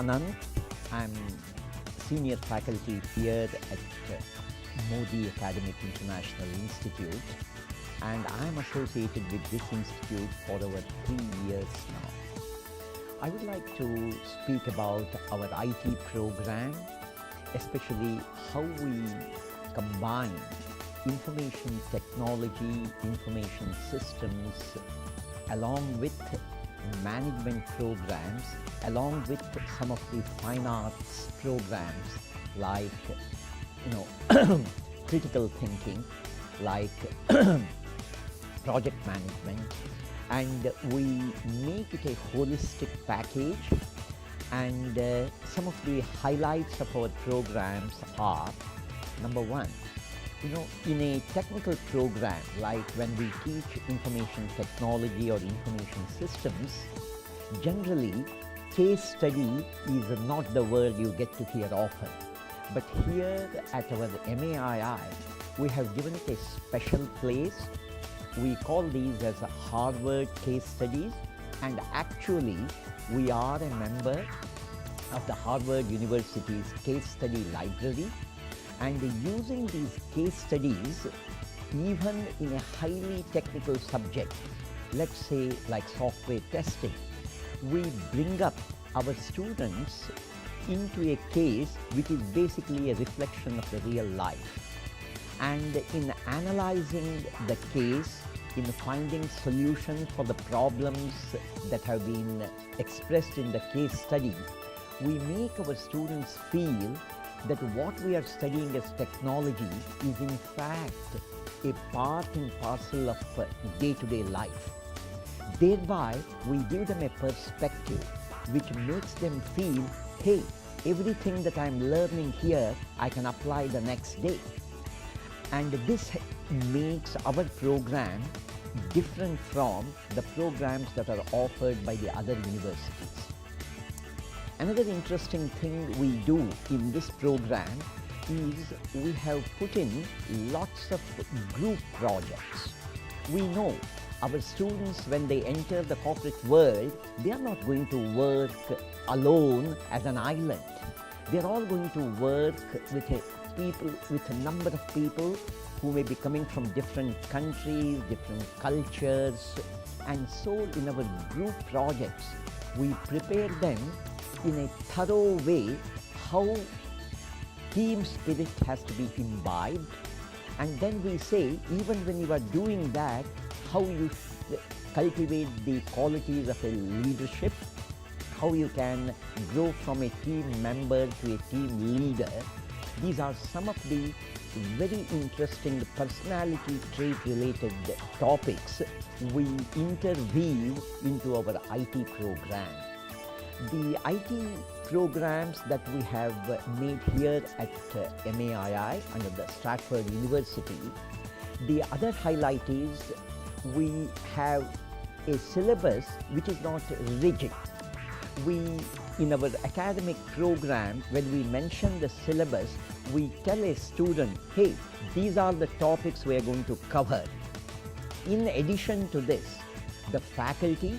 Anant. I'm senior faculty here at Maii Academic International Institute, and I'm associated with this institute for over 3 years now. I would like to speak about our IT program, especially how we combine information technology, information systems, along with management programs, along with some of the fine arts programs like critical thinking, like project management, and we make it a holistic package. And some of the highlights of our programs are, number one, in a technical program, like when we teach information technology or information systems, generally case study is not the word you get to hear often. But here at our Maii, we have given it a special place. We call these as Harvard case studies, and actually we are a member of the Harvard University's case study library. And using these case studies, even in a highly technical subject, let's say like software testing, we bring up our students into a case which is basically a reflection of the real life. And in analyzing the case, in finding solutions for the problems that have been expressed in the case study, we make our students feel that what we are studying as technology is in fact a part and parcel of day-to-day life. Thereby, we give them a perspective which makes them feel, hey, everything that I'm learning here, I can apply the next day. And this makes our program different from the programs that are offered by the other universities. Another interesting thing we do in this program is we have put in lots of group projects. We know our students, when they enter the corporate world, they are not going to work alone as an island. They're all going to work with a number of people who may be coming from different countries, different cultures. And so in our group projects, we prepare them in a thorough way how team spirit has to be imbibed. And then we say, even when you are doing that, how you cultivate the qualities of a leadership, how you can grow from a team member to a team leader. These are some of the very interesting personality trait related topics we interweave into our IT program. The IT programs that we have made here at Maii under the Stratford University, the other highlight is we have a syllabus which is not rigid. In our academic program, when we mention the syllabus, we tell a student, hey, these are the topics we are going to cover. In addition to this, the faculty,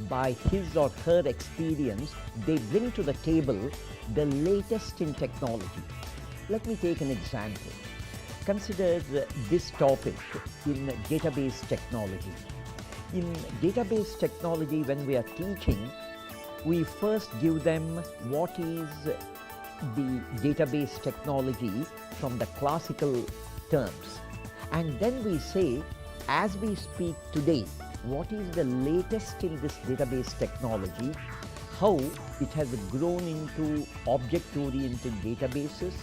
by his or her experience, they bring to the table the latest in technology. Let me take an example. Consider this topic in database technology. In database technology, when we are teaching, we first give them what is the database technology from the classical terms. And then we say, as we speak today, what is the latest in this database technology, how it has grown into object-oriented databases,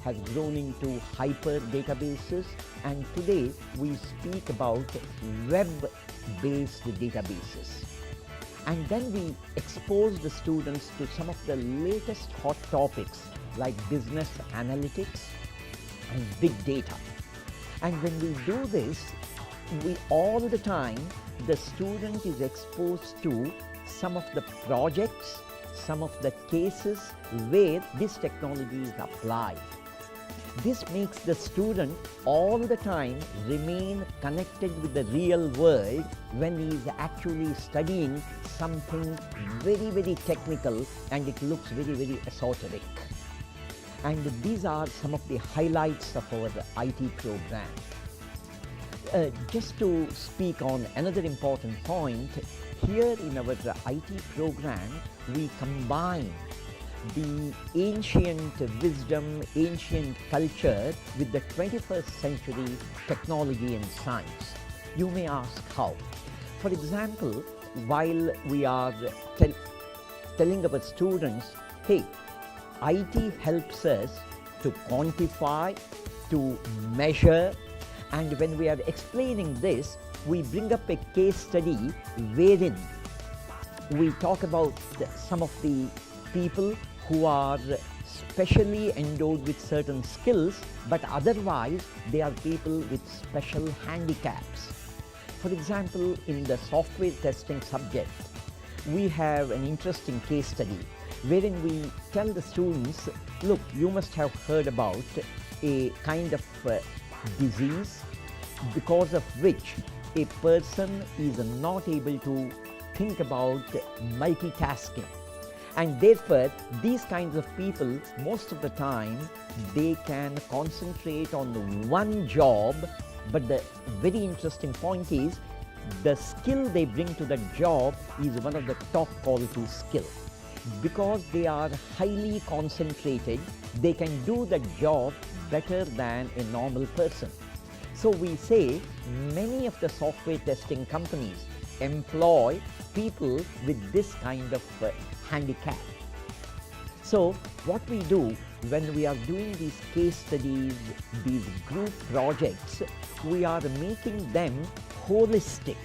has grown into hyper databases, and today we speak about web-based databases. And then we expose the students to some of the latest hot topics like business analytics and big data. And when we do this, all the time, the student is exposed to some of the projects, some of the cases where this technology is applied. This makes the student all the time remain connected with the real world when he is actually studying something very, very technical and it looks very, very esoteric. And these are some of the highlights of our IT program. Just to speak on another important point, here in our IT program, we combine the ancient wisdom, ancient culture with the 21st century technology and science. You may ask how. For example, while we are telling our students, hey, IT helps us to quantify, to measure, and when we are explaining this, we bring up a case study wherein we talk about some of the people who are specially endowed with certain skills, but otherwise they are people with special handicaps. For example, in the software testing subject, we have an interesting case study wherein we tell the students, look, you must have heard about a kind of disease because of which a person is not able to think about multitasking. And therefore, these kinds of people, most of the time, they can concentrate on one job, but the very interesting point is, the skill they bring to the job is one of the top quality skill. Because they are highly concentrated, they can do the job better than a normal person. So we say many of the software testing companies employ people with this kind of handicap. So what we do when we are doing these case studies, these group projects, we are making them holistic.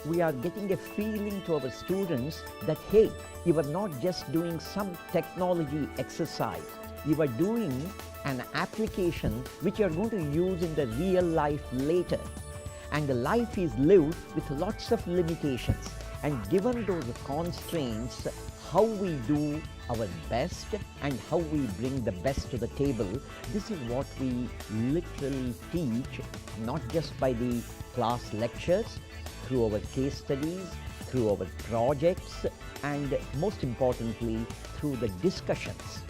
We are getting a feeling to our students that, hey, you are not just doing some technology exercise, you are doing an application which you are going to use in the real life later. And the life is lived with lots of limitations. And given those constraints, how we do our best and how we bring the best to the table, this is what we literally teach, not just by the class lectures, through our case studies, through our projects, and most importantly, through the discussions.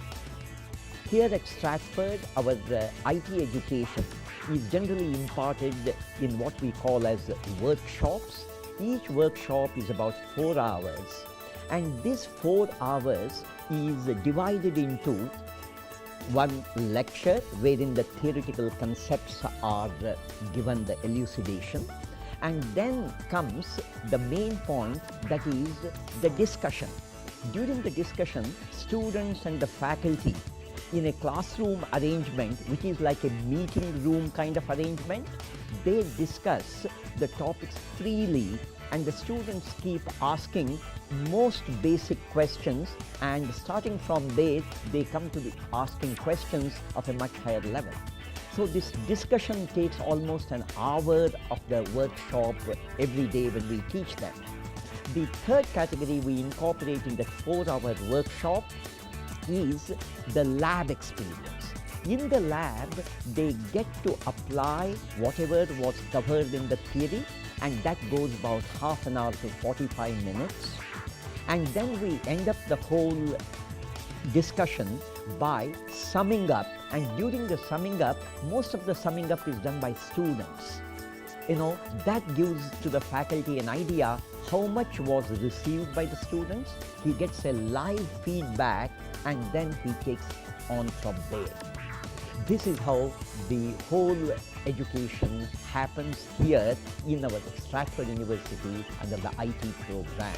Here at Stratford, our IT education is generally imparted in what we call as workshops. Each workshop is about 4 hours, and this 4 hours is divided into one lecture wherein the theoretical concepts are given the elucidation, and then comes the main point, that is the discussion. During the discussion, students and the faculty in a classroom arrangement, which is like a meeting room kind of arrangement, they discuss the topics freely, and the students keep asking most basic questions, and starting from there, they come to asking questions of a much higher level. So this discussion takes almost an hour of the workshop every day when we teach them. The third category we incorporate in the 4-hour workshop is the lab experience. In the lab, they get to apply whatever was covered in the theory, and that goes about half an hour to 45 minutes. And then we end up the whole discussion by summing up, and during the summing up, most of the summing up is done by students. That gives to the faculty an idea how much was received by the students. He gets a live feedback, and then he takes on from there. This is how the whole education happens here in our Stratford University under the IT program.